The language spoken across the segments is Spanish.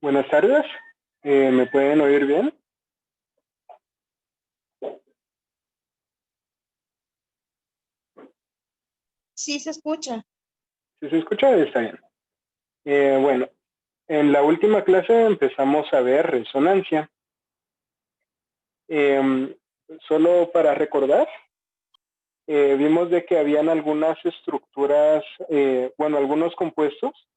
Buenas tardes, ¿me pueden oír bien? Sí, se escucha. Si se escucha, está bien. Bueno, en la última clase empezamos a ver resonancia. Solo para recordar, vimos de que habían algunas estructuras, algunos compuestos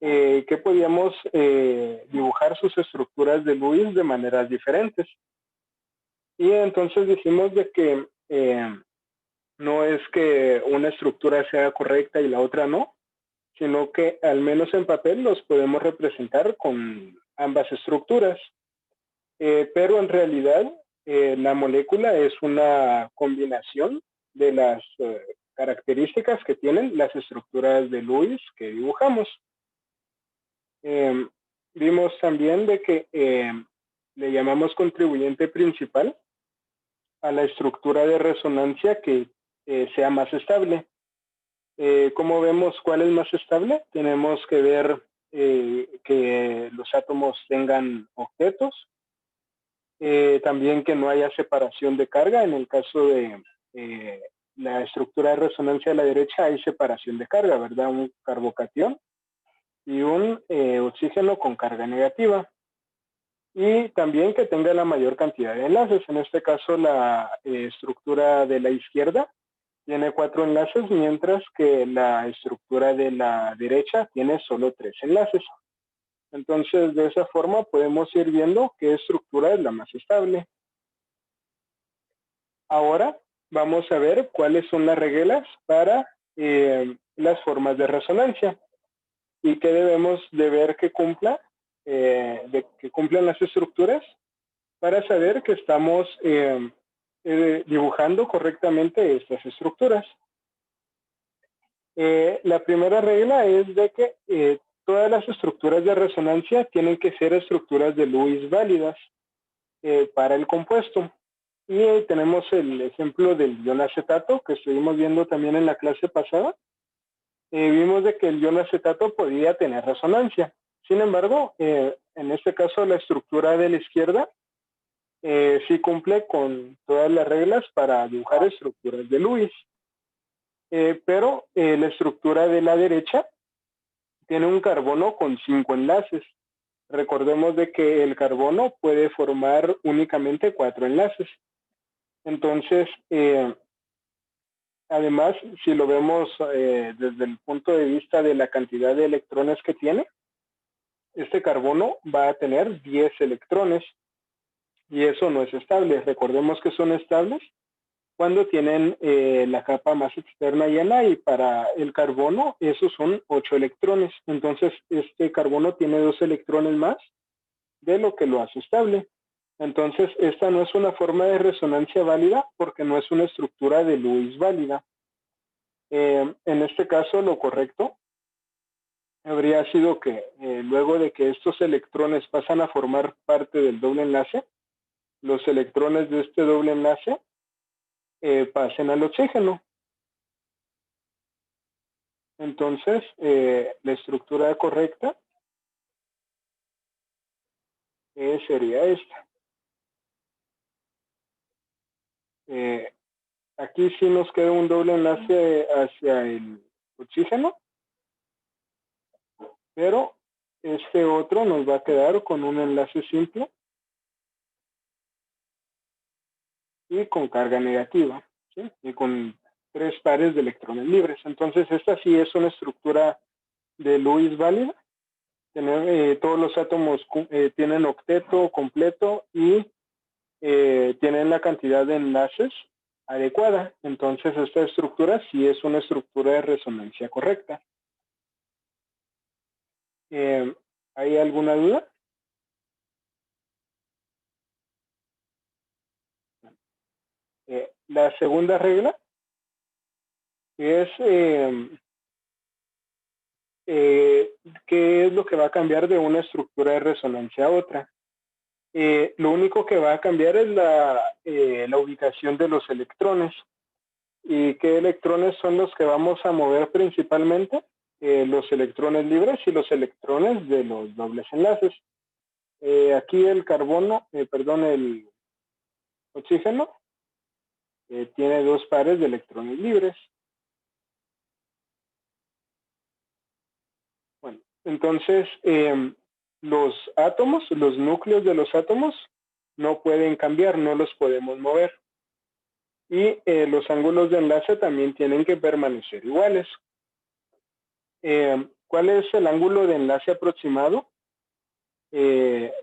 que podíamos dibujar sus estructuras de Lewis de maneras diferentes. Y entonces dijimos de que no es que una estructura sea correcta y la otra no, sino que al menos en papel los podemos representar con ambas estructuras. Pero en realidad la molécula es una combinación de las características que tienen las estructuras de Lewis que dibujamos. Vimos también de que le llamamos contribuyente principal a la estructura de resonancia que sea más estable. ¿Cómo vemos cuál es más estable? Tenemos que ver que los átomos tengan octetos, también que no haya separación de carga. En el caso de la estructura de resonancia a la derecha hay separación de carga, ¿verdad? Un carbocatión y un oxígeno con carga negativa. Y también que tenga la mayor cantidad de enlaces. En este caso, la estructura de la izquierda tiene 4 enlaces, mientras que la estructura de la derecha tiene solo 3 enlaces. Entonces, de esa forma podemos ir viendo qué estructura es la más estable. Ahora vamos a ver cuáles son las reglas para las formas de resonancia y qué debemos de ver que cumplan las estructuras para saber que estamos dibujando correctamente estas estructuras. La primera regla es de que todas las estructuras de resonancia tienen que ser estructuras de Lewis válidas para el compuesto. Y tenemos el ejemplo del ion acetato que estuvimos viendo también en la clase pasada. Vimos de que el ion acetato podía tener resonancia. Sin embargo, en este caso la estructura de la izquierda sí cumple con todas las reglas para dibujar estructuras de Lewis. Pero la estructura de la derecha tiene un carbono con 5 enlaces. Recordemos de que el carbono puede formar únicamente 4 enlaces. Entonces, además, si lo vemos desde el punto de vista de la cantidad de electrones que tiene, este carbono va a tener 10 electrones y eso no es estable. Recordemos que son estables cuando tienen la capa más externa llena, y para el carbono esos son 8 electrones. Entonces este carbono tiene 2 electrones más de lo que lo hace estable. Entonces esta no es una forma de resonancia válida porque no es una estructura de Lewis válida. En este caso lo correcto habría sido que luego de que estos electrones pasan a formar parte del doble enlace, los electrones de este doble enlace pasen al oxígeno. Entonces, la estructura correcta sería esta. Aquí sí nos queda un doble enlace hacia el oxígeno, pero este otro nos va a quedar con un enlace simple y con carga negativa, ¿sí? Y con 3 pares de electrones libres. Entonces, esta sí es una estructura de Lewis válida. Todos los átomos tienen octeto completo y tienen la cantidad de enlaces adecuada. Entonces, esta estructura sí es una estructura de resonancia correcta. ¿Hay alguna duda? La segunda regla es qué es lo que va a cambiar de una estructura de resonancia a otra. Lo único que va a cambiar es la ubicación de los electrones. ¿Y qué electrones son los que vamos a mover principalmente? los electrones libres y los electrones de los dobles enlaces. Aquí el el oxígeno tiene dos pares de electrones libres. Bueno, entonces los átomos, los núcleos de los átomos no pueden cambiar, no los podemos mover. Y los ángulos de enlace también tienen que permanecer iguales. ¿Cuál es el ángulo de enlace aproximado de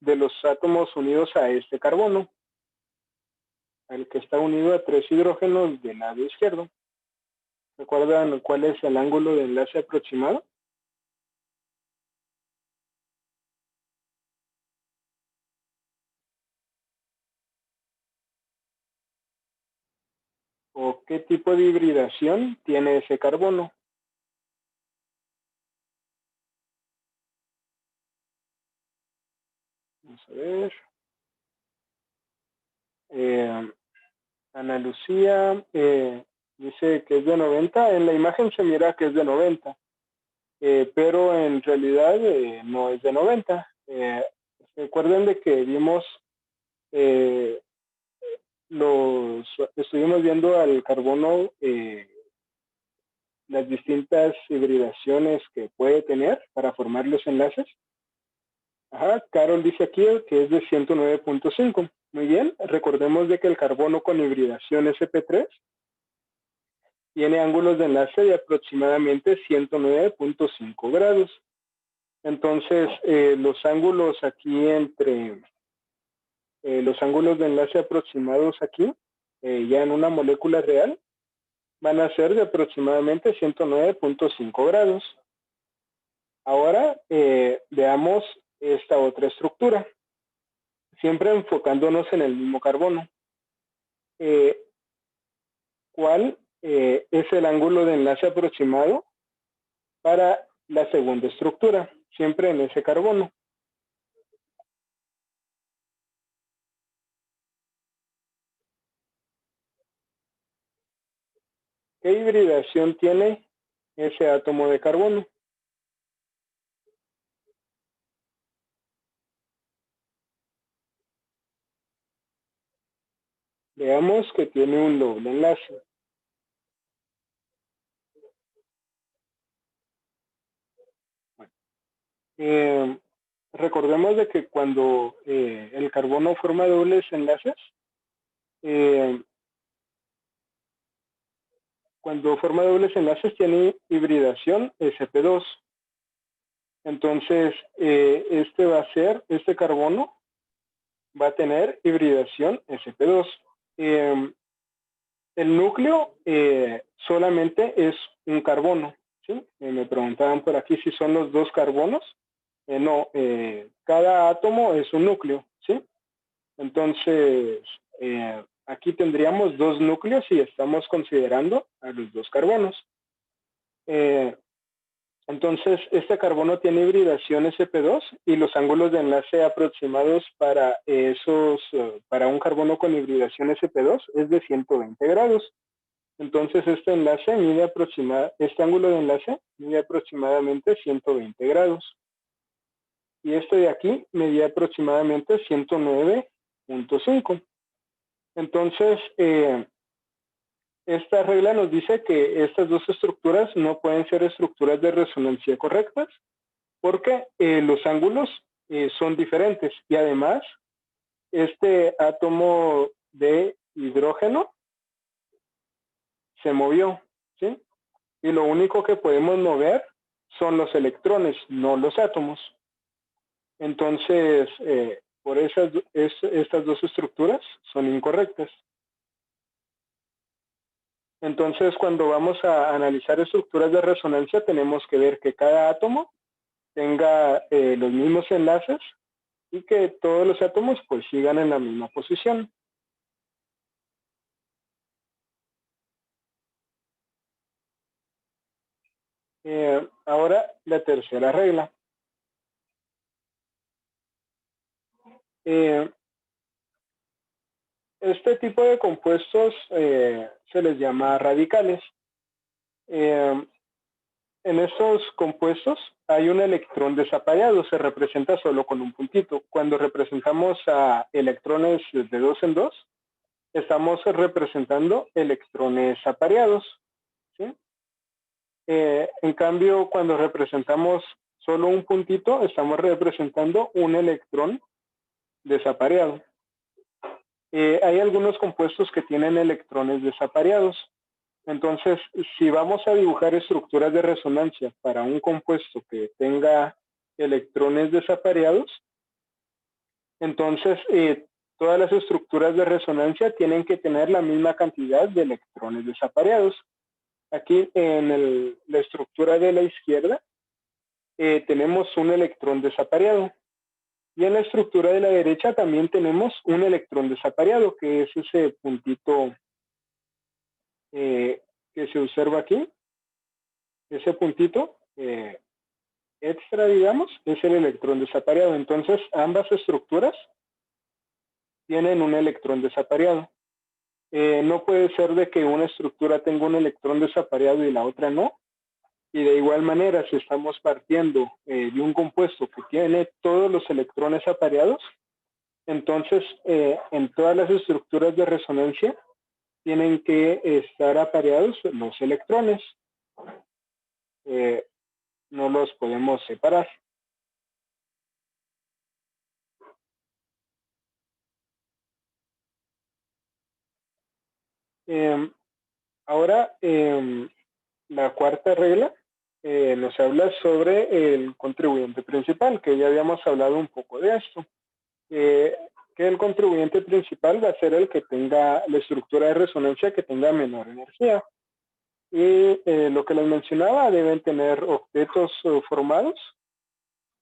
los átomos unidos a este carbono? El que está unido a 3 hidrógenos del lado izquierdo. ¿Recuerdan cuál es el ángulo de enlace aproximado? ¿O qué tipo de hibridación tiene ese carbono? Vamos a ver. Ana Lucía dice que es de 90. En la imagen se mira que es de 90, pero en realidad no es de 90. Recuerden de que vimos, estuvimos viendo al carbono, las distintas hibridaciones que puede tener para formar los enlaces. Ajá, Carol dice aquí que es de 109.5. Muy bien, recordemos de que el carbono con hibridación sp3 tiene ángulos de enlace de aproximadamente 109.5 grados. Entonces, los ángulos aquí entre los ángulos de enlace aproximados aquí, ya en una molécula real, van a ser de aproximadamente 109.5 grados. Ahora veamos esta otra estructura, siempre enfocándonos en el mismo carbono. ¿Cuál es el ángulo de enlace aproximado para la segunda estructura? Siempre en ese carbono. ¿Qué hibridación tiene ese átomo de carbono? Veamos que tiene un doble enlace. Recordemos de que cuando el carbono forma dobles enlaces, cuando forma dobles enlaces tiene hibridación sp2. Entonces, este carbono va a tener hibridación sp2. El núcleo solamente es un carbono, ¿sí? Me preguntaban por aquí si son los dos carbonos. No, cada átomo es un núcleo, ¿sí? Entonces, aquí tendríamos dos núcleos y estamos considerando a los dos carbonos. Entonces, este carbono tiene hibridación sp2 y los ángulos de enlace aproximados para para un carbono con hibridación sp2 es de 120 grados. Entonces, este ángulo de enlace mide aproximadamente 120 grados. Y este de aquí medía aproximadamente 109.5. Entonces, esta regla nos dice que estas dos estructuras no pueden ser estructuras de resonancia correctas porque los ángulos son diferentes y además este átomo de hidrógeno se movió, ¿sí? Y lo único que podemos mover son los electrones, no los átomos. Entonces, por estas dos estructuras son incorrectas. Entonces, cuando vamos a analizar estructuras de resonancia, tenemos que ver que cada átomo tenga los mismos enlaces y que todos los átomos pues sigan en la misma posición. Ahora, la tercera regla. Este tipo de compuestos se les llama radicales. En estos compuestos hay un electrón desapareado, se representa solo con un puntito. Cuando representamos a electrones de dos en dos, estamos representando electrones apareados, ¿sí? En cambio, cuando representamos solo un puntito, estamos representando un electrón desapareado. Hay algunos compuestos que tienen electrones desapareados. Entonces, si vamos a dibujar estructuras de resonancia para un compuesto que tenga electrones desapareados, entonces todas las estructuras de resonancia tienen que tener la misma cantidad de electrones desapareados. Aquí en la estructura de la izquierda tenemos un electrón desapareado. Y en la estructura de la derecha también tenemos un electrón desapareado, que es ese puntito que se observa aquí. Ese puntito extra, digamos, es el electrón desapareado. Entonces, ambas estructuras tienen un electrón desapareado. No puede ser de que una estructura tenga un electrón desapareado y la otra no. Y de igual manera, si estamos partiendo de un compuesto que tiene todos los electrones apareados, entonces en todas las estructuras de resonancia tienen que estar apareados los electrones. No los podemos separar. Ahora, la cuarta regla nos habla sobre el contribuyente principal, que ya habíamos hablado un poco de esto. Que el contribuyente principal va a ser el que tenga la estructura de resonancia que tenga menor energía. Y lo que les mencionaba, deben tener octetos formados,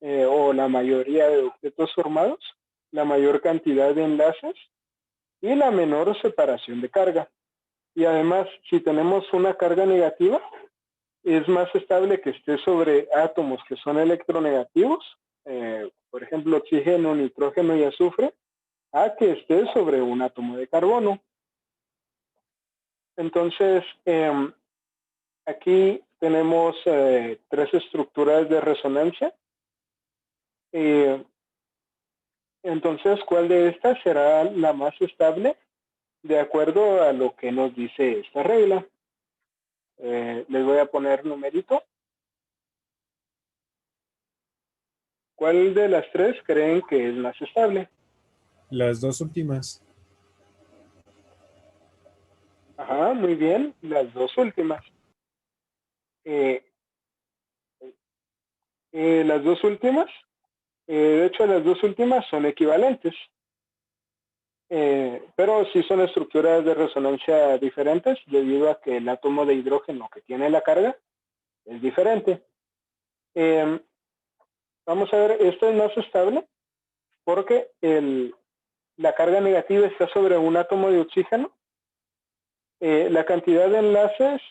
o la mayoría de octetos formados, la mayor cantidad de enlaces y la menor separación de carga. Y además, si tenemos una carga negativa, es más estable que esté sobre átomos que son electronegativos, por ejemplo, oxígeno, nitrógeno y azufre, a que esté sobre un átomo de carbono. Entonces, aquí tenemos tres estructuras de resonancia. Entonces, ¿cuál de estas será la más estable de acuerdo a lo que nos dice esta regla? Les voy a poner numerito. ¿Cuál de las tres creen que es más estable? Las dos últimas. Ajá, muy bien, las dos últimas. Las dos últimas, de hecho las dos últimas son equivalentes, pero sí son estructuras de resonancia diferentes debido a que el átomo de hidrógeno que tiene la carga es diferente. Vamos a ver, esto es más estable porque la carga negativa está sobre un átomo de oxígeno. La cantidad de enlaces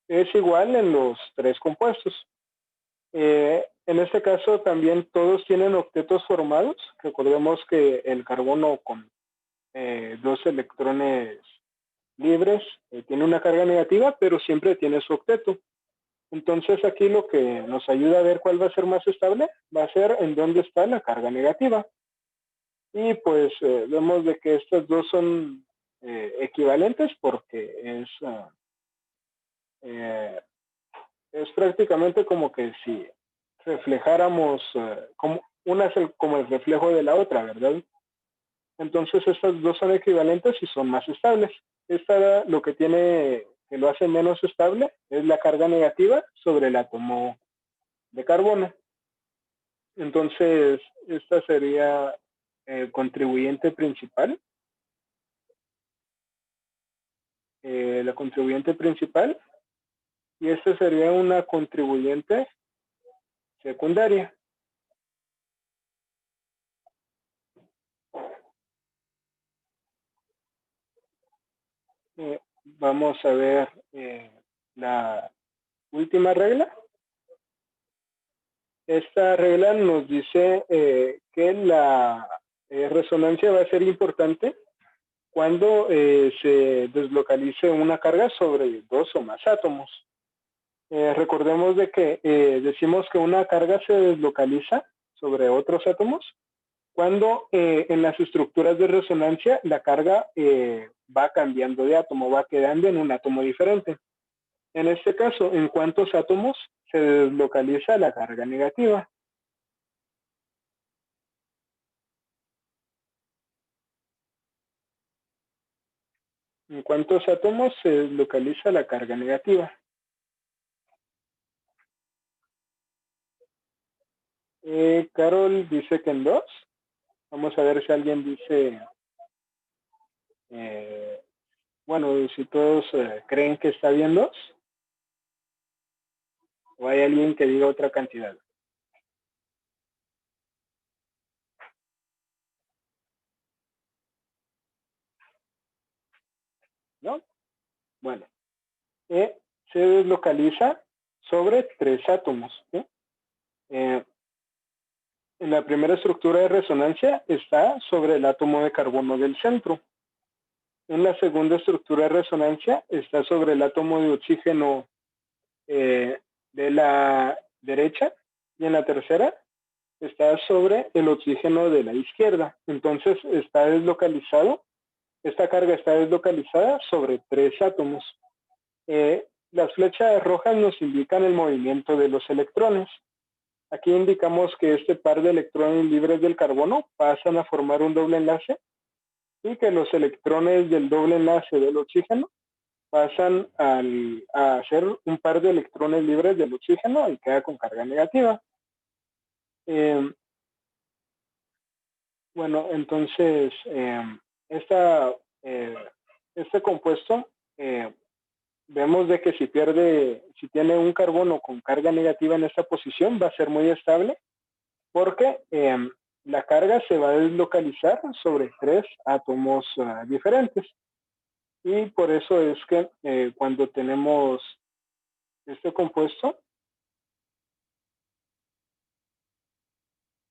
es igual en los tres compuestos. En este caso también todos tienen octetos formados. Recordemos que el carbono con dos electrones libres tiene una carga negativa, pero siempre tiene su octeto. Entonces aquí lo que nos ayuda a ver cuál va a ser más estable va a ser en dónde está la carga negativa. Y pues vemos de que estas dos son equivalentes porque es prácticamente como que si reflejáramos, como una es como el reflejo de la otra, ¿verdad? Entonces estas dos son equivalentes y son más estables. Esta lo que tiene, que lo hace menos estable, es la carga negativa sobre el átomo de carbono. Entonces, esta sería el contribuyente principal. La contribuyente principal. Y esta sería una contribuyente secundaria. Vamos a ver la última regla. Esta regla nos dice que la resonancia va a ser importante cuando se deslocalice una carga sobre dos o más átomos. Recordemos de que decimos que una carga se deslocaliza sobre otros átomos cuando en las estructuras de resonancia la carga va cambiando de átomo, va quedando en un átomo diferente. En este caso, ¿en cuántos átomos se deslocaliza la carga negativa? ¿En cuántos átomos se deslocaliza la carga negativa? Carol dice que en dos. Vamos a ver si alguien dice, bueno, si todos creen que está bien dos, o hay alguien que diga otra cantidad. ¿No? Bueno, se deslocaliza sobre tres átomos. ¿Sí? En la primera estructura de resonancia está sobre el átomo de carbono del centro. En la segunda estructura de resonancia está sobre el átomo de oxígeno de la derecha, y en la tercera está sobre el oxígeno de la izquierda. Entonces está deslocalizado, esta carga está deslocalizada sobre tres átomos. Las flechas rojas nos indican el movimiento de los electrones. Aquí indicamos que este par de electrones libres del carbono pasan a formar un doble enlace y que los electrones del doble enlace del oxígeno pasan a hacer un par de electrones libres del oxígeno y queda con carga negativa. Bueno, entonces, este compuesto, vemos de que si tiene un carbono con carga negativa en esta posición, va a ser muy estable porque la carga se va a deslocalizar sobre tres átomos diferentes. Y por eso es que cuando tenemos este compuesto,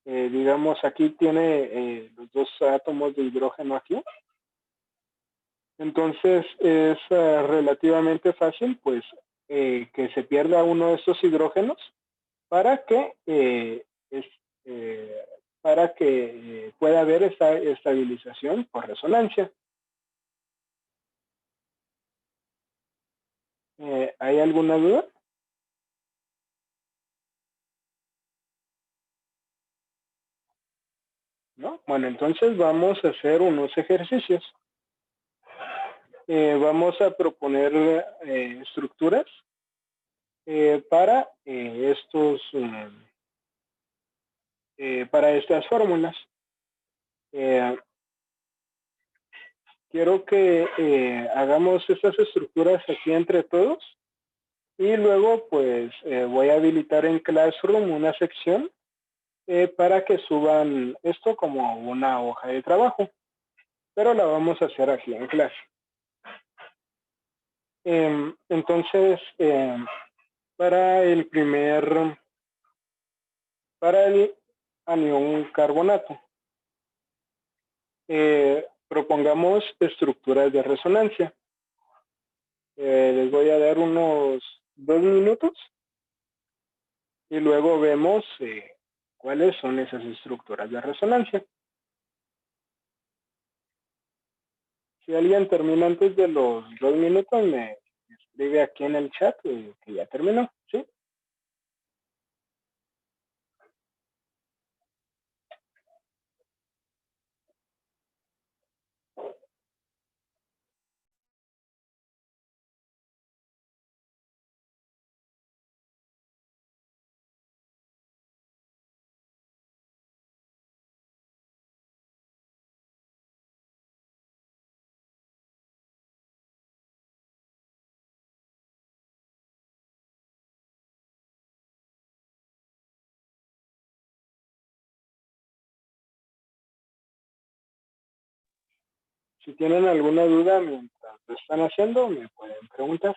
digamos aquí tiene los dos átomos de hidrógeno aquí, entonces es relativamente fácil pues que se pierda uno de estos hidrógenos para que, para que pueda haber esta estabilización por resonancia. ¿Hay alguna duda? ¿No? Bueno, entonces vamos a hacer unos ejercicios. Vamos a proponer estructuras para para estas fórmulas. Quiero que hagamos estas estructuras aquí entre todos y luego pues voy a habilitar en Classroom una sección para que suban esto como una hoja de trabajo, pero la vamos a hacer aquí en clase. Entonces, para el anión carbonato, propongamos estructuras de resonancia. Les voy a dar unos 2 minutos y luego vemos cuáles son esas estructuras de resonancia. Si alguien termina antes de los 2 minutos, me escribe aquí en el chat que ya terminó, ¿sí? Si tienen alguna duda mientras lo están haciendo, me pueden preguntar.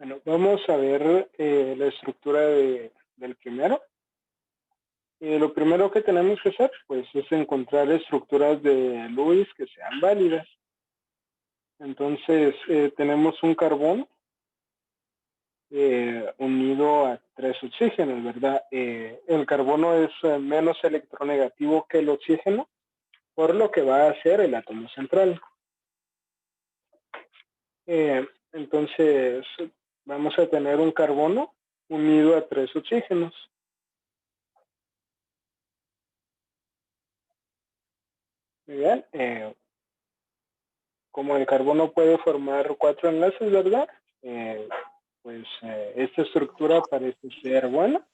Bueno, vamos a ver la estructura del primero. Lo primero que tenemos que hacer, pues, es encontrar estructuras de Lewis que sean válidas. Entonces, tenemos un carbón unido a 3 oxígenos, ¿verdad? El carbono es menos electronegativo que el oxígeno, por lo que va a ser el átomo central. Entonces, vamos a tener un carbono unido a 3 oxígenos. Muy bien. Como el carbono puede formar 4 enlaces, ¿verdad? Pues esta estructura parece ser buena.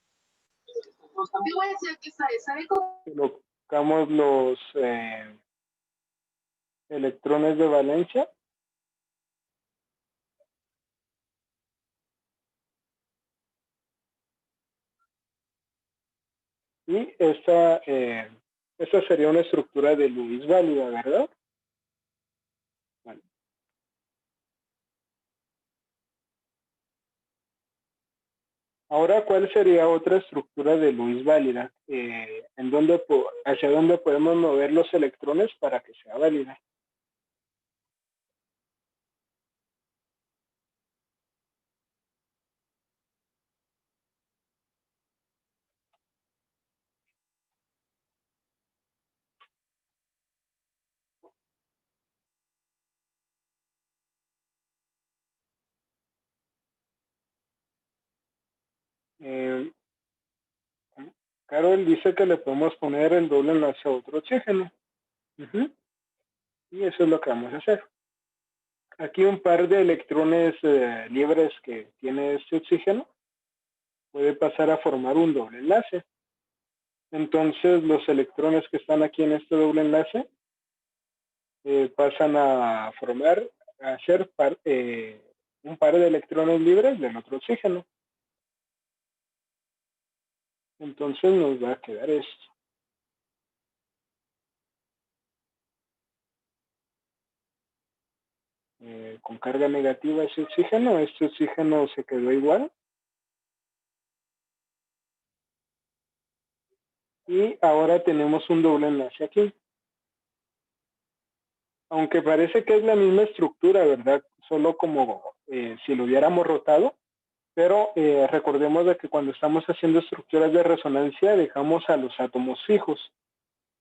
Colocamos los electrones de valencia. Y esta sería una estructura de Lewis válida, ¿verdad? Bueno. Ahora, ¿cuál sería otra estructura de Lewis válida? ¿Hacia dónde podemos mover los electrones para que sea válida? Eh, Carol dice que le podemos poner el doble enlace a otro oxígeno. Y eso es lo que vamos a hacer. Aquí un par de electrones libres que tiene este oxígeno puede pasar a formar un doble enlace. Entonces los electrones que están aquí en este doble enlace pasan a formar, a ser un par de electrones libres del otro oxígeno. Entonces nos va a quedar esto. Con carga negativa ese oxígeno, este oxígeno se quedó igual. Y ahora tenemos un doble enlace aquí. Aunque parece que es la misma estructura, ¿verdad? Solo como si lo hubiéramos rotado, pero recordemos de que cuando estamos haciendo estructuras de resonancia dejamos a los átomos fijos.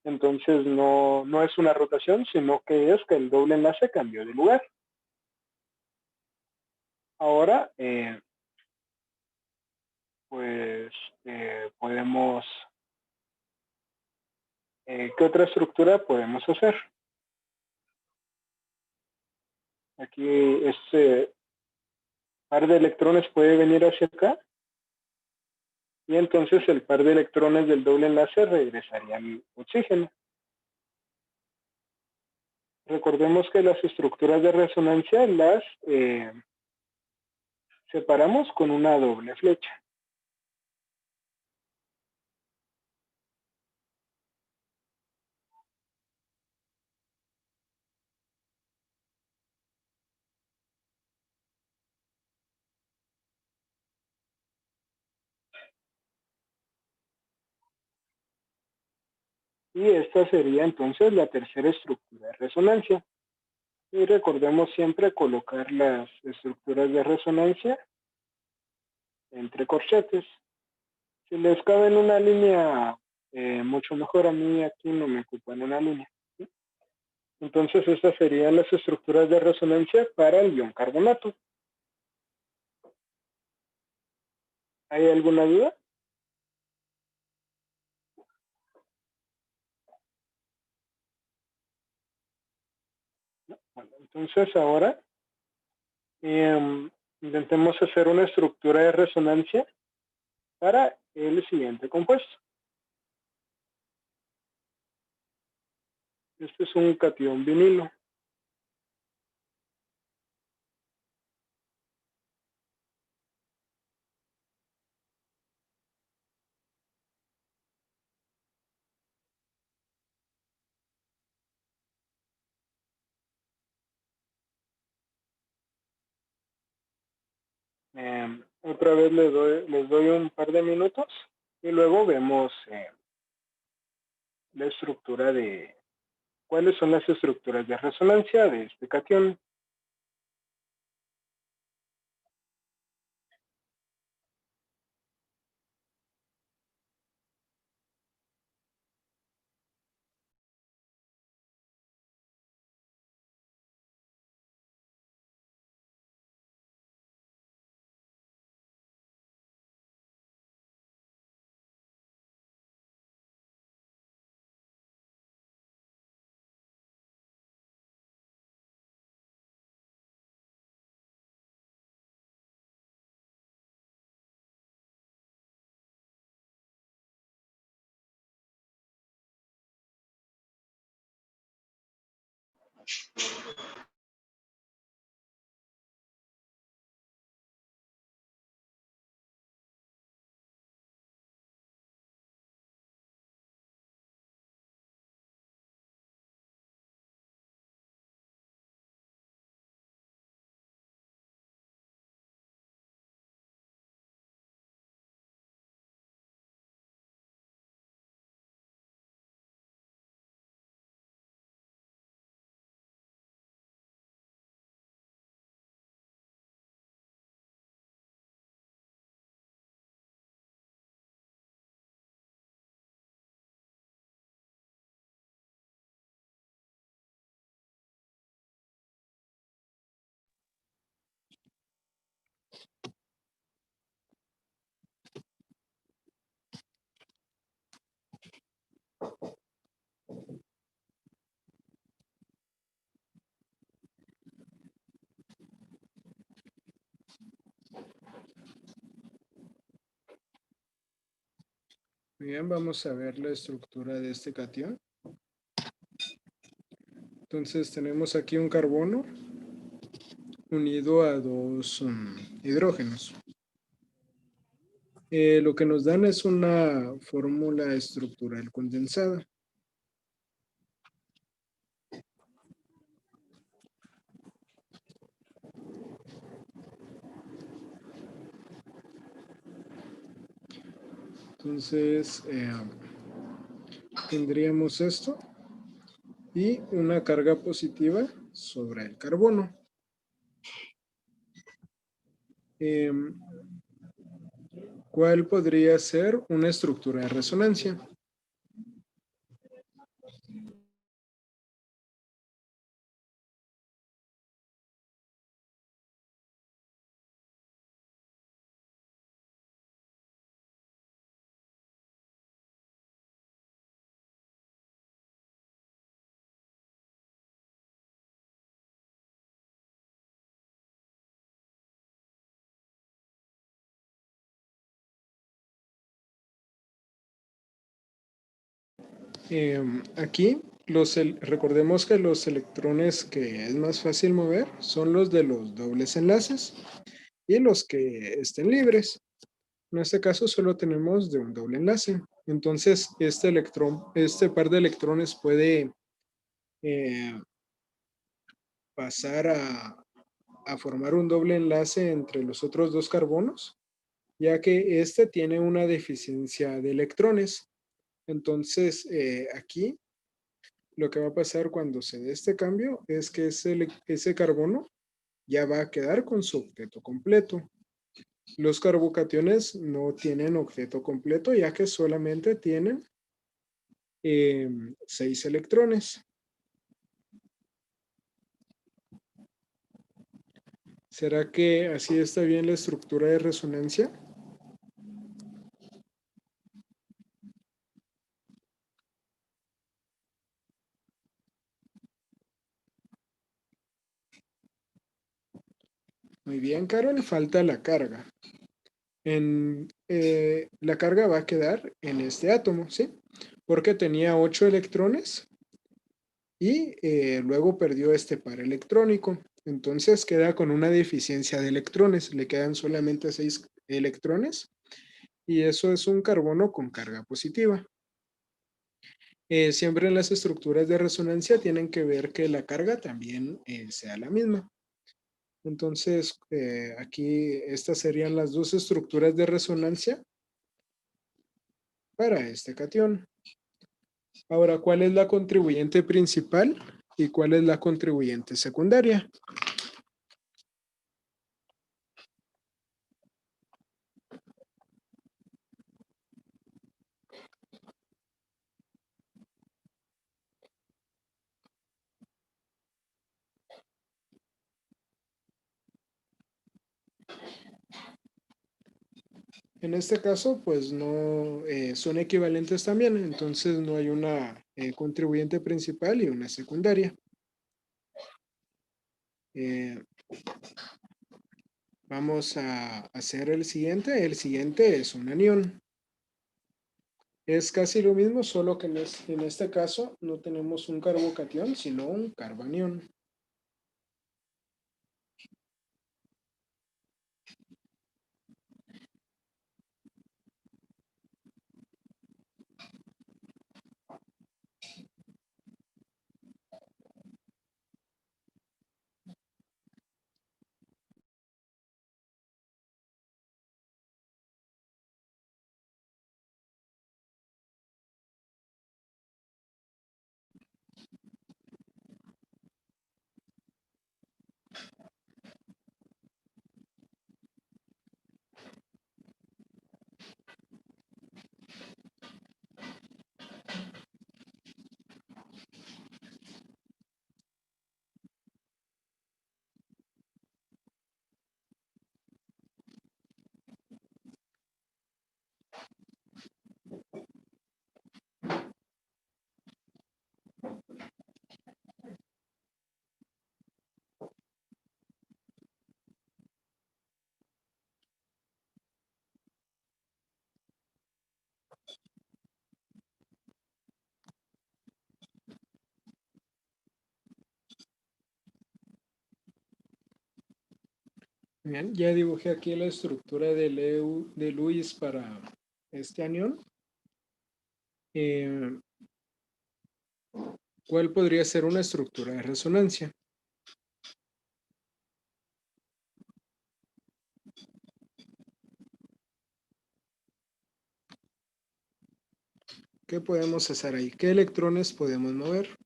Entonces no es una rotación, sino que es que el doble enlace cambió de lugar. Ahora, pues podemos, ¿qué otra estructura podemos hacer? Aquí este par de electrones puede venir hacia acá y entonces el par de electrones del doble enlace regresaría al oxígeno. Recordemos que las estructuras de resonancia las separamos con una doble flecha. Y esta sería entonces la tercera estructura de resonancia. Y recordemos siempre colocar las estructuras de resonancia entre corchetes. Si les cabe en una línea, mucho mejor. A mí aquí no me ocupan una línea. ¿Sí? Entonces estas serían las estructuras de resonancia para el ion carbonato. ¿Hay alguna duda? No. Bueno, entonces ahora intentemos hacer una estructura de resonancia para el siguiente compuesto. Este es un catión vinilo. Otra vez les doy un par de minutos y luego vemos la estructura de cuáles son las estructuras de resonancia de este cation. Bien, vamos a ver la estructura de este cation. Entonces tenemos aquí un carbono unido a dos hidrógenos. Lo que nos dan es una fórmula estructural condensada. Entonces tendríamos esto y una carga positiva sobre el carbono. ¿Cuál podría ser una estructura de resonancia? Aquí recordemos que los electrones que es más fácil mover son los de los dobles enlaces y los que estén libres. En este caso solo tenemos de un doble enlace. Entonces este par de electrones puede pasar a formar un doble enlace entre los otros dos carbonos, ya que este tiene una deficiencia de electrones. Entonces aquí lo que va a pasar cuando se dé este cambio es que ese carbono ya va a quedar con su octeto completo. Los carbocationes no tienen octeto completo, ya que solamente tienen 6 electrones. ¿Será que así está bien la estructura de resonancia? Muy bien, Carol, falta la carga. La carga va a quedar en este átomo, ¿sí? Porque tenía 8 electrones y luego perdió este par electrónico. Entonces queda con una deficiencia de electrones, le quedan solamente 6 electrones y eso es un carbono con carga positiva. Siempre en las estructuras de resonancia tienen que ver que la carga también sea la misma. Entonces, aquí estas serían las dos estructuras de resonancia para este catión. Ahora, ¿cuál es la contribuyente principal y cuál es la contribuyente secundaria? En este caso, pues no son equivalentes también, entonces no hay una contribuyente principal y una secundaria. Eh, Vamos a hacer el siguiente. El siguiente es un anión. Es casi lo mismo, solo que en este caso no tenemos un carbocatión, sino un carbanión. Bien, ya dibujé aquí la estructura de Lewis para este anión. ¿Cuál podría ser una estructura de resonancia? ¿Qué podemos hacer ahí? ¿Qué electrones podemos mover?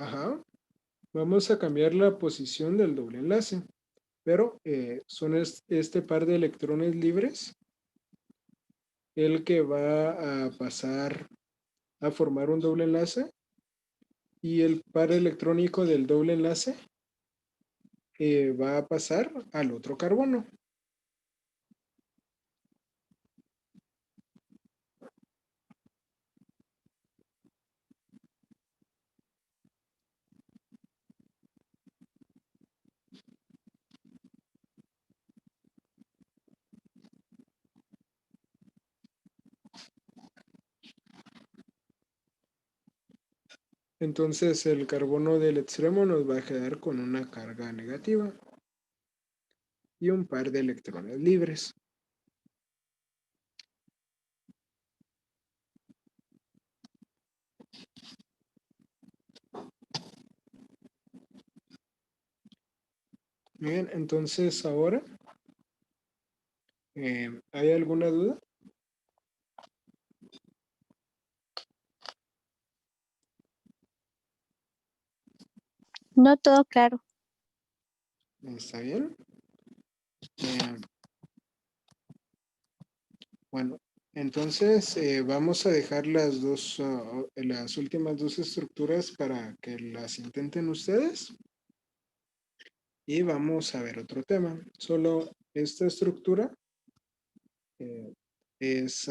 Ajá. Vamos a cambiar la posición del doble enlace, pero son este par de electrones libres el que va a pasar a formar un doble enlace y el par electrónico del doble enlace va a pasar al otro carbono. Entonces el carbono del extremo nos va a quedar con una carga negativa y un par de electrones libres. Bien, entonces ahora, ¿hay alguna duda? No todo claro. ¿Está bien? Eh, bueno, entonces vamos a dejar las últimas dos estructuras para que las intenten ustedes. Y vamos a ver otro tema. Solo esta estructura es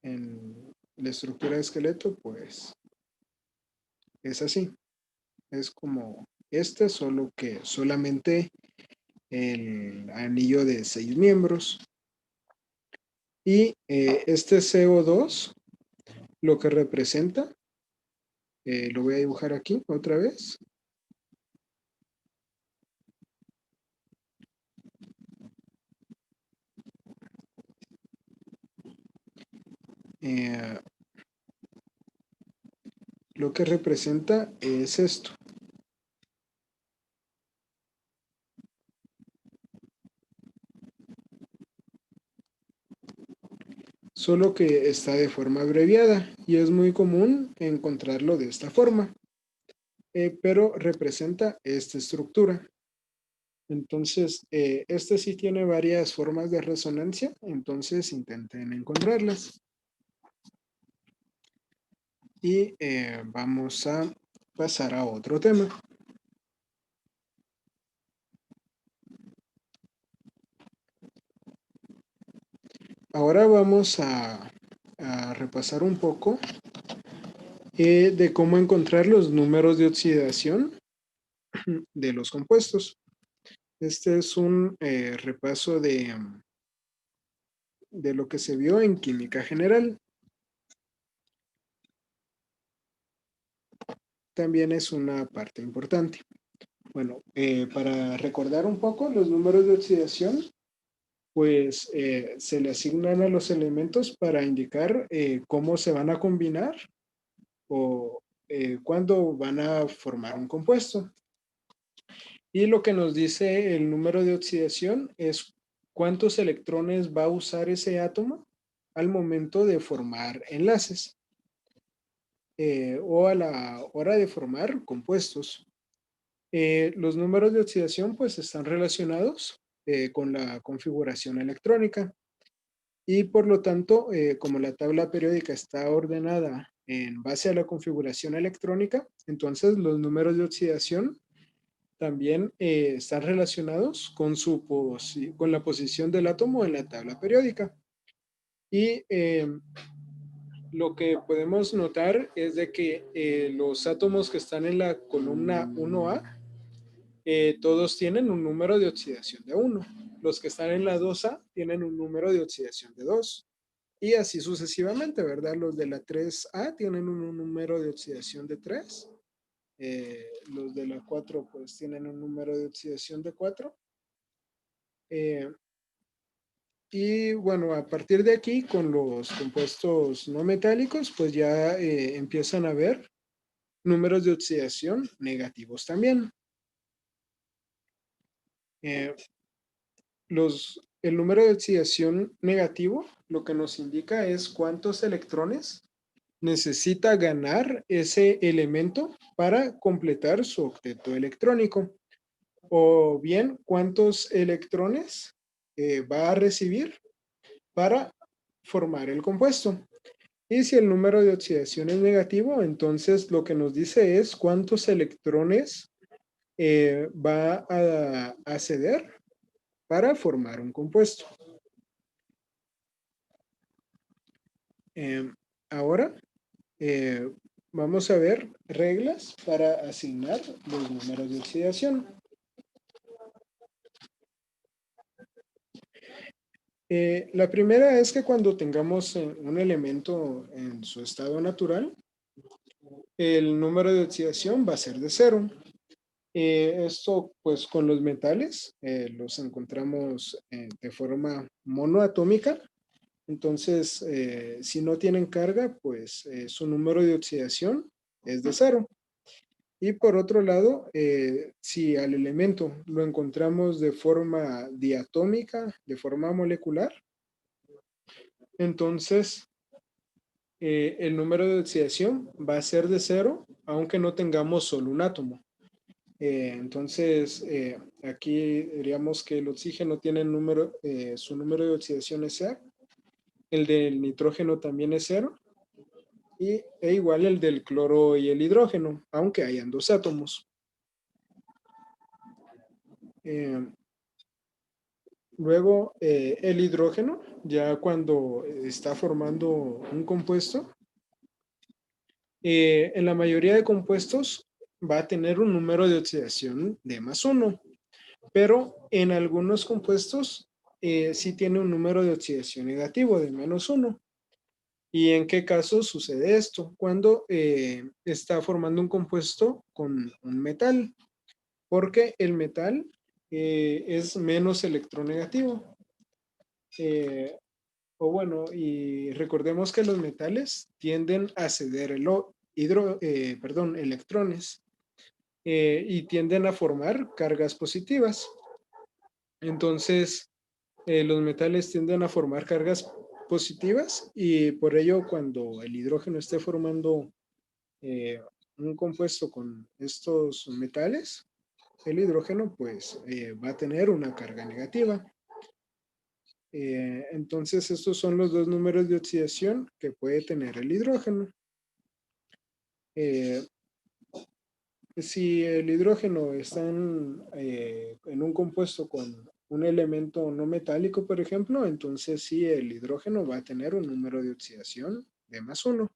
en la estructura de esqueleto, pues es así. Es como este, solo que solamente el anillo de 6 miembros. Y este CO2, lo que representa, lo voy a dibujar aquí otra vez. eh, lo que representa es esto. Solo que está de forma abreviada y es muy común encontrarlo de esta forma, pero representa esta estructura. Entonces, este sí tiene varias formas de resonancia, entonces intenten encontrarlas. Y vamos a pasar a otro tema. Ahora vamos a repasar un poco de cómo encontrar los números de oxidación de los compuestos. Este es un repaso de lo que se vio en química general. También es una parte importante. Bueno, para recordar un poco los números de oxidación, pues se le asignan a los elementos para indicar cómo se van a combinar o cuándo van a formar un compuesto. Y lo que nos dice el número de oxidación es cuántos electrones va a usar ese átomo al momento de formar enlaces o a la hora de formar compuestos. Los números de oxidación pues están relacionados con la configuración electrónica y por lo tanto, como la tabla periódica está ordenada en base a la configuración electrónica, entonces los números de oxidación también están relacionados con, con la posición del átomo en la tabla periódica. Y lo que podemos notar es de que los átomos que están en la columna 1A, todos tienen un número de oxidación de 1. Los que están en la 2A tienen un número de oxidación de 2. Y así sucesivamente, ¿verdad? Los de la 3A tienen un número de oxidación de 3. Los de la 4 pues tienen un número de oxidación de 4. Y bueno, a partir de aquí, con los compuestos no metálicos, pues ya empiezan a haber números de oxidación negativos también. El número de oxidación negativo lo que nos indica es cuántos electrones necesita ganar ese elemento para completar su octeto electrónico. O bien, cuántos electrones va a recibir para formar el compuesto. Y si el número de oxidación es negativo, entonces lo que nos dice es cuántos electrones va a ceder para formar un compuesto. Ahora vamos a ver reglas para asignar los números de oxidación. La primera es que cuando tengamos un elemento en su estado natural, el número de oxidación va a ser de 0. Esto pues con los metales los encontramos de forma monoatómica. Entonces, si no tienen carga, pues su número de oxidación es de 0. Y por otro lado, si al elemento lo encontramos de forma diatómica, de forma molecular, entonces el número de oxidación va a ser de 0, aunque no tengamos solo un átomo. Entonces, aquí diríamos que el oxígeno tiene su número de oxidación es 0, el del nitrógeno también es 0, e igual el del cloro y el hidrógeno, aunque hayan dos átomos. Luego, el hidrógeno, ya cuando está formando un compuesto, en la mayoría de compuestos va a tener un número de oxidación de +1, pero en algunos compuestos sí tiene un número de oxidación negativo de -1. ¿Y en qué caso sucede esto? Cuando está formando un compuesto con un metal, porque el metal es menos electronegativo. O bueno, y recordemos que los metales tienden a ceder electrones y tienden a formar cargas positivas. Entonces, los metales tienden a formar cargas positivas y por ello cuando el hidrógeno esté formando un compuesto con estos metales, el hidrógeno pues va a tener una carga negativa. Entonces estos son los dos números de oxidación que puede tener el hidrógeno. Eh, si el hidrógeno está en un compuesto con un elemento no metálico, por ejemplo, entonces sí el hidrógeno va a tener un número de oxidación de +1.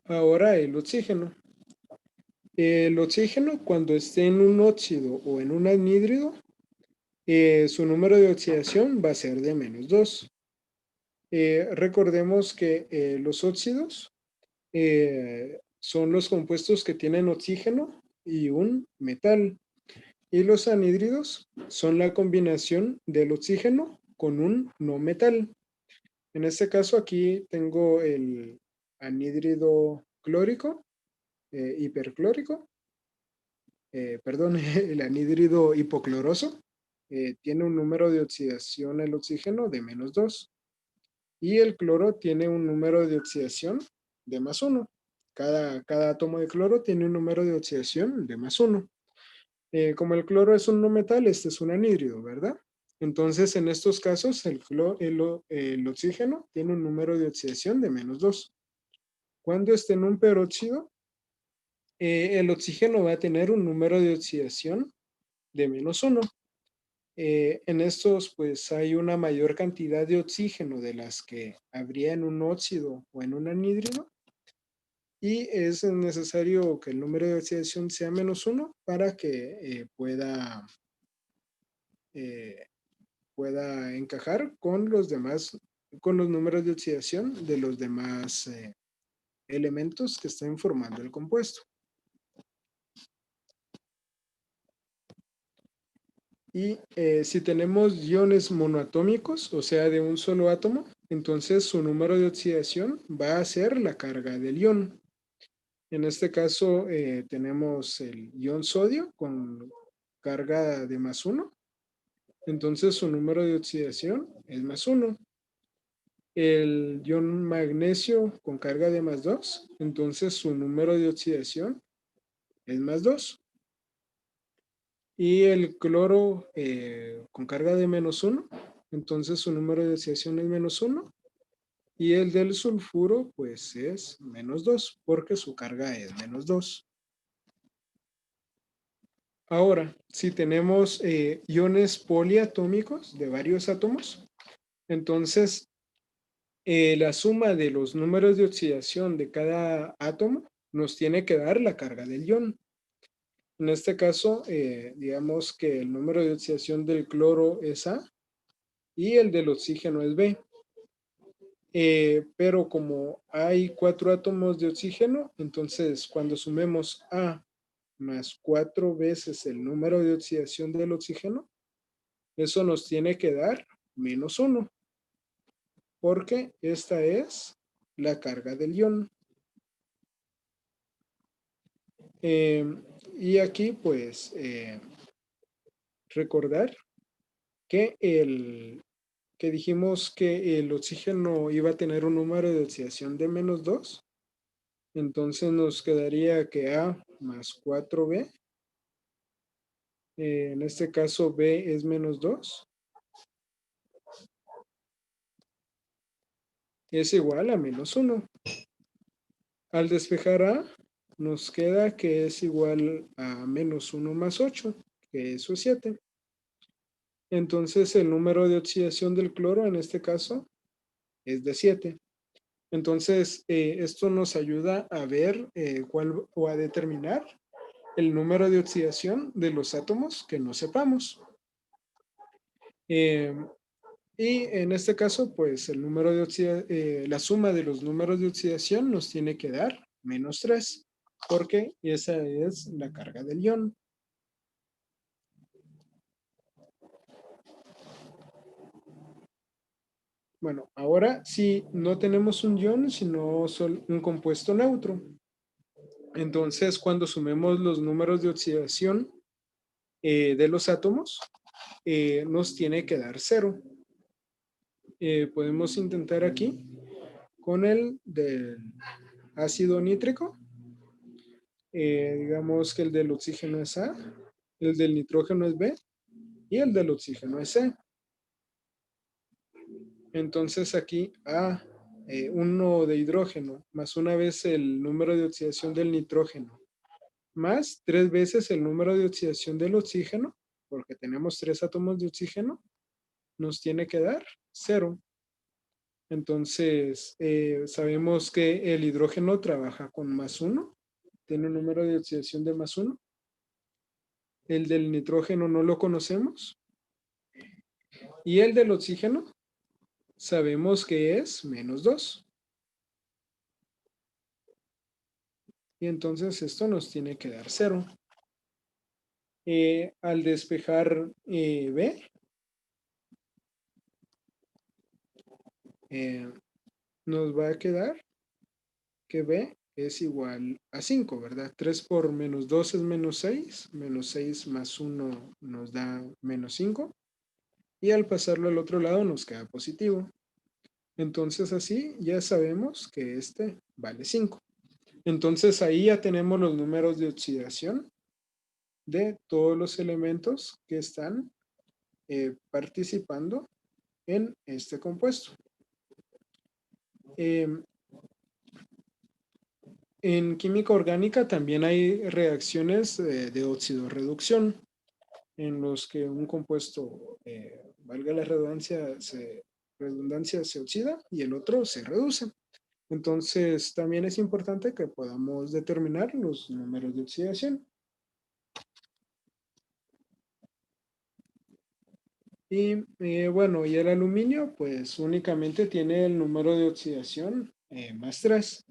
Ahora el oxígeno. El oxígeno cuando esté en un óxido o en un anhídrido, su número de oxidación va a ser de -2. Recordemos que los óxidos son los compuestos que tienen oxígeno y un metal. Y los anhídridos son la combinación del oxígeno con un no metal. En este caso aquí tengo el anhídrido clórico, hiperclórico, perdón, el anhídrido hipocloroso. Tiene un número de oxidación el oxígeno de -2. Y el cloro tiene un número de oxidación de +1. Cada átomo de cloro tiene un número de oxidación de +1. Como el cloro es un no metal, este es un anhídrido, ¿verdad? Entonces, en estos casos, el oxígeno tiene un número de oxidación de -2. Cuando esté en un peróxido, el oxígeno va a tener un número de oxidación de -1. En estos, pues, hay una mayor cantidad de oxígeno de las que habría en un óxido o en un anhídrido. Y es necesario que el número de oxidación sea -1 para que pueda encajar con los demás, con los números de oxidación de los demás elementos que están formando el compuesto. Y si tenemos iones monoatómicos, o sea, de un solo átomo, entonces su número de oxidación va a ser la carga del ion. En este caso tenemos el ion sodio con carga de +1. Entonces su número de oxidación es +1. El ion magnesio con carga de +2. Entonces su número de oxidación es +2. Y el cloro con carga de -1, entonces su número de oxidación es -1. Y el del sulfuro, pues es -2, porque su carga es -2. Ahora, si tenemos iones poliatómicos de varios átomos, entonces la suma de los números de oxidación de cada átomo nos tiene que dar la carga del ion. En este caso, digamos que el número de oxidación del cloro es A y el del oxígeno es B. Pero como hay 4 átomos de oxígeno, entonces cuando sumemos A más 4 veces el número de oxidación del oxígeno, eso nos tiene que dar -1, porque esta es la carga del ion. Y aquí pues recordar que dijimos que el oxígeno iba a tener un número de oxidación de -2, entonces nos quedaría que A más 4B, en este caso B es -2, es igual a -1. Al despejar A, nos queda que es igual a -1 más 8, que eso es 7. Entonces el número de oxidación del cloro en este caso es de 7. Entonces esto nos ayuda a ver cuál o a determinar el número de oxidación de los átomos que no sepamos. Y en este caso, pues el número de la suma de los números de oxidación nos tiene que dar -3, porque esa es la carga del ion. Bueno, ahora sí, no tenemos un ion, sino un compuesto neutro. Entonces, cuando sumemos los números de oxidación de los átomos, nos tiene que dar 0. Podemos intentar aquí con el del ácido nítrico. Digamos que el del oxígeno es A, el del nitrógeno es B y el del oxígeno es C. Entonces aquí A, 1 de hidrógeno, más una vez el número de oxidación del nitrógeno, más 3 veces el número de oxidación del oxígeno, porque tenemos 3 átomos de oxígeno, nos tiene que dar 0. Entonces, sabemos que el hidrógeno trabaja con más 1, tiene un número de oxidación de más 1. El del nitrógeno no lo conocemos. Y el del oxígeno sabemos que es menos 2. Y entonces esto nos tiene que dar 0. Al despejar B, nos va a quedar que B es igual a 5, ¿verdad? 3 por menos 2 es menos 6. Menos 6 más 1 nos da menos 5. Y al pasarlo al otro lado nos queda positivo. Entonces así ya sabemos que este vale 5. Entonces ahí ya tenemos los números de oxidación de todos los elementos que están participando en este compuesto. En química orgánica también hay reacciones de oxidorreducción en los que un compuesto, valga la redundancia, se oxida y el otro se reduce. Entonces también es importante que podamos determinar los números de oxidación. Y bueno, y el aluminio pues únicamente tiene el número de oxidación más 3.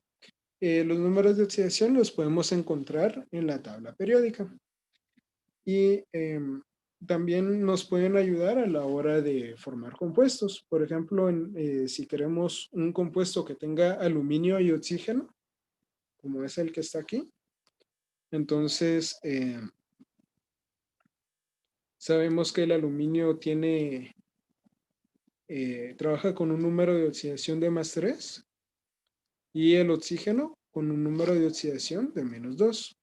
Los números de oxidación los podemos encontrar en la tabla periódica. Y también nos pueden ayudar a la hora de formar compuestos. Por ejemplo, si queremos un compuesto que tenga aluminio y oxígeno, como es el que está aquí, entonces sabemos que el aluminio trabaja con un número de oxidación de más 3 y el oxígeno con un número de oxidación de menos 2.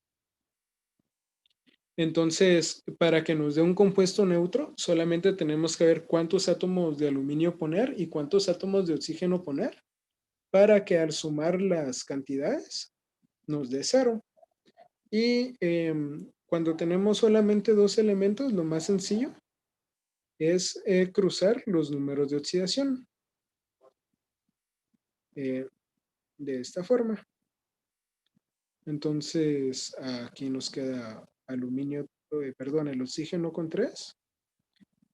Entonces, para que nos dé un compuesto neutro, solamente tenemos que ver cuántos átomos de aluminio poner y cuántos átomos de oxígeno poner, para que al sumar las cantidades nos dé 0. Y cuando tenemos solamente 2 elementos, lo más sencillo es cruzar los números de oxidación. De esta forma. Entonces, aquí nos queda el oxígeno con 3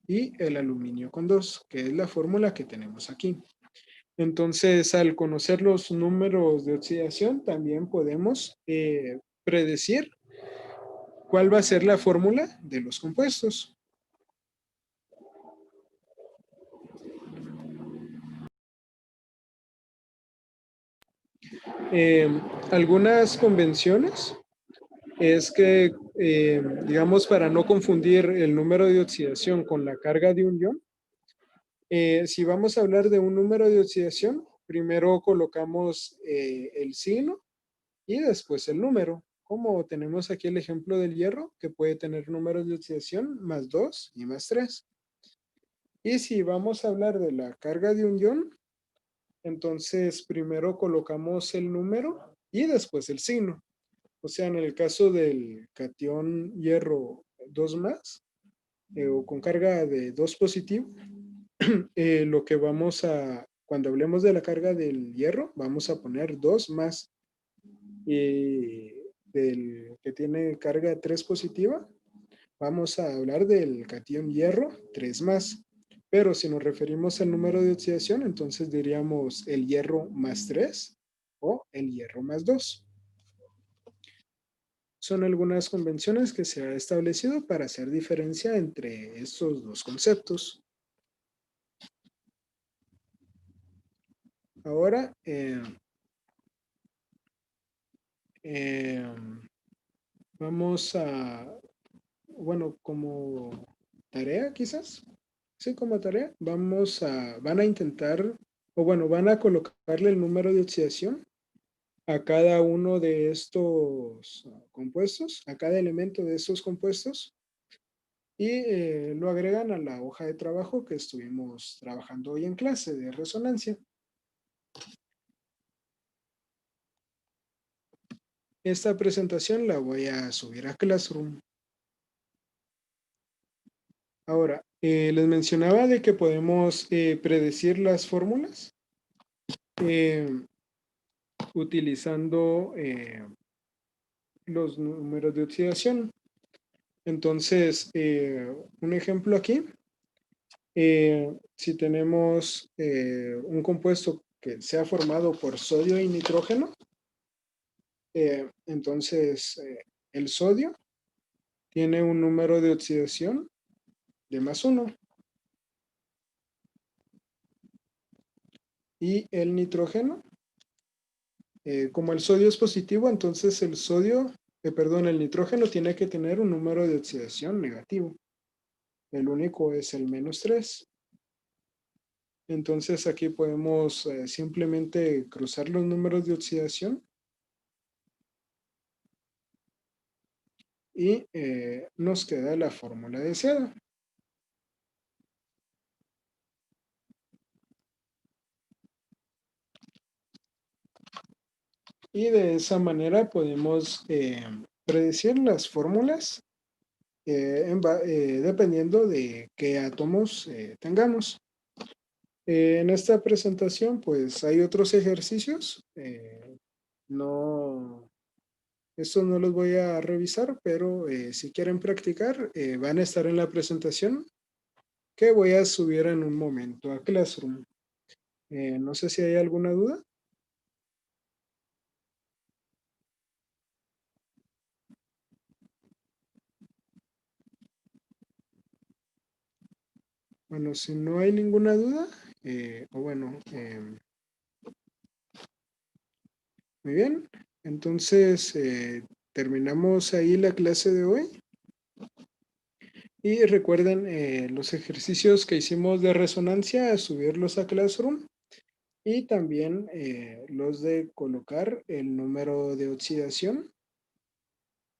y el aluminio con 2, que es la fórmula que tenemos aquí. Entonces, al conocer los números de oxidación, también podemos predecir cuál va a ser la fórmula de los compuestos. Algunas convenciones es que, digamos, para no confundir el número de oxidación con la carga de un ion, si vamos a hablar de un número de oxidación, primero colocamos el signo y después el número. Como tenemos aquí el ejemplo del hierro, que puede tener números de oxidación más 2 y más 3. Y si vamos a hablar de la carga de un ion, entonces primero colocamos el número y después el signo. O sea, en el caso del catión hierro 2 más, o con carga de 2 positivo, lo que cuando hablemos de la carga del hierro, vamos a poner 2 más. Y del que tiene carga 3 positiva, vamos a hablar del catión hierro 3 más. Pero si nos referimos al número de oxidación, entonces diríamos el hierro más 3 o el hierro más 2. Son algunas convenciones que se ha establecido para hacer diferencia entre estos dos conceptos. Ahora, vamos a, bueno, como tarea quizás, sí, como tarea, van a intentar, o bueno, van a colocarle el número de oxidación a cada uno de estos compuestos, a cada elemento de estos compuestos, y lo agregan a la hoja de trabajo que estuvimos trabajando hoy en clase de resonancia. Esta presentación la voy a subir a Classroom. Ahora, les mencionaba de que podemos predecir las fórmulas utilizando los números de oxidación. Entonces, un ejemplo aquí, si tenemos un compuesto que sea formado por sodio y nitrógeno, entonces el sodio tiene un número de oxidación de +1 y el nitrógeno, como el sodio es positivo, entonces el nitrógeno tiene que tener un número de oxidación negativo. El único es el -3. Entonces aquí podemos simplemente cruzar los números de oxidación y nos queda la fórmula deseada. Y de esa manera podemos predecir las fórmulas dependiendo de qué átomos tengamos. En esta presentación, pues hay otros ejercicios. Estos no los voy a revisar, pero si quieren practicar, van a estar en la presentación que voy a subir en un momento a Classroom. No sé si hay alguna duda. Bueno, si no hay ninguna duda, muy bien. Entonces, terminamos ahí la clase de hoy. Y recuerden los ejercicios que hicimos de resonancia, subirlos a Classroom. Y también los de colocar el número de oxidación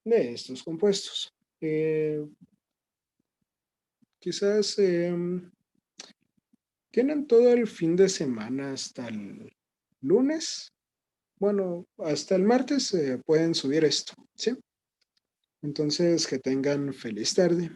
de estos compuestos. Quizás tienen todo el fin de semana hasta el lunes. Bueno, hasta el martes pueden subir esto, ¿sí? Entonces, que tengan feliz tarde.